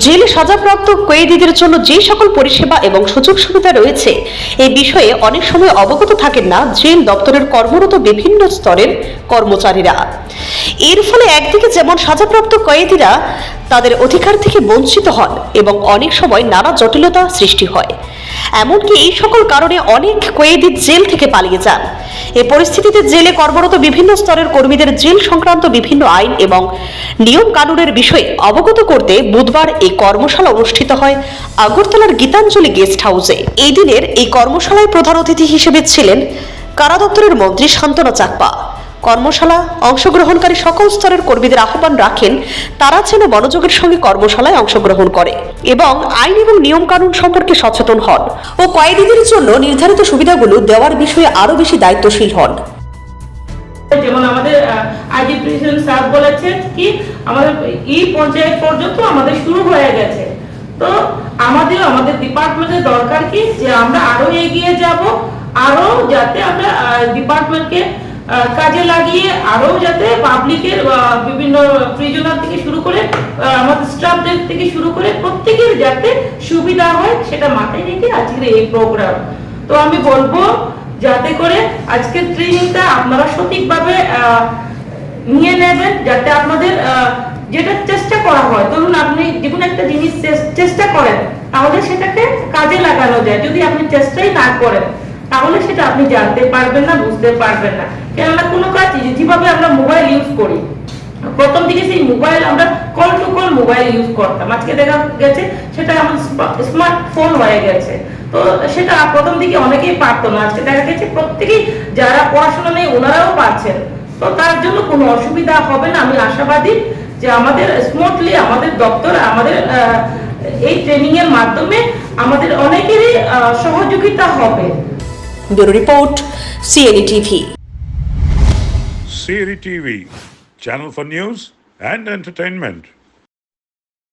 জেলে সাজাপ্রাপ্ত কয়েদিদের জন্য যে সকল পরিষেবা এবং সুযোগ সুবিধা রয়েছে এই বিষয়ে অনেক সময় অবগত থাকেন না জেল দপ্তরের কর্মরত বিভিন্ন স্তরের কর্মচারীরা। এর ফলে একদিকে যেমন সাজাপ্রাপ্ত কয়েদিরা তাদের অধিকার থেকে বঞ্চিত হন এবং অনেক সময় নানা জটিলতা সৃষ্টি হয়। এমনকি এই সকল কারণে অনেক কয়েদি জেল থেকে পালিয়ে যান। এ পরিস্থিতিতে জেলে কর্মরত বিভিন্ন স্তরের কর্মীদের জেল সংক্রান্ত বিভিন্ন আইন এবং নিয়ম কানুনের বিষয়ে অবগত করতে বুধবার এই কর্মশালা অনুষ্ঠিত হয় আগরতলার গীতাঞ্জলি গেস্ট হাউসে। এই দিনের এই কর্মশালায় প্রধান অতিথি হিসেবে ছিলেন কারা দপ্তরের মন্ত্রী শান্তনা চাকপা। কর্মশালা অংশগ্রহণকারী সকল স্তরের কর্মীদের আহ্বান রাখেন তারা যেন মনোযোগের সঙ্গে কর্মশালায় অংশগ্রহণ করে এবং আইন এবং নিয়ম কানুন সম্পর্কে সচেতন হন ও কয়েদিদের জন্য নির্ধারিত সুবিধাগুলো দেওয়ার বিষয়ে আরো বেশি দায়িত্বশীল হন। যেমন আমাদের আইজি প্রেসিডেন্ট স্যার বলেছেন কি আমাদের এই পঞ্চায়েত পর্যন্ত আমাদের শুরু হয়ে গেছে, তো আমাদের ডিপার্টমেন্টের দরকার কি যে আমরা আরো এগিয়ে যাব, আরো যাতে আমরা ডিপার্টমেন্টকে কাজে লাগিয়ে আরো যাতে পাবলিকের বিভিন্ন প্রিজনার থেকে শুরু করে আমাদের স্টাফদের থেকে শুরু করে প্রত্যেকের যাতে সুবিধা হয় সেটা মাথায় রেখে আজকের এই প্রোগ্রাম। তো আমি বলবো যাতে করে আজকের ট্রেনিংটা আপনারা সঠিকভাবে নিয়ে নেবেন, যাতে আপনাদের যেটা চেষ্টা করা হয়, ধরুন আপনি যে কোনো একটা জিনিস চেষ্টা করেন তাহলে সেটাকে কাজে লাগানো যায়। যদি আপনি চেষ্টাই না করেন তাহলে সেটা আপনি জানতে পারবেন না, বুঝতে পারবেন না। কেননা কোনো কাজ যেভাবে আমরা মোবাইল ইউজ করি, প্রথম দিকে সেই মোবাইল আমরা call to call mobile use করতাম, আজকে দেখা গেছে সেটা আমাদের স্মার্টফোন হয়ে গেছে। তো সেটা প্রথম দিকে অনেকেই পারতো না, আজকে দেখা গেছে প্রত্যেকেই যারা পড়াশোনা নেই ওনারাও পারছেন। তো তার জন্য কোনো অসুবিধা হবে না, আমি আশাবাদী যে আমাদের স্মুথলি আমাদের দপ্তর আমাদের এই ট্রেনিং এর মাধ্যমে আমাদের অনেকেরই সহযোগিতা হবে। Bureau report, CNE TV. CNE TV, channel for news and entertainment.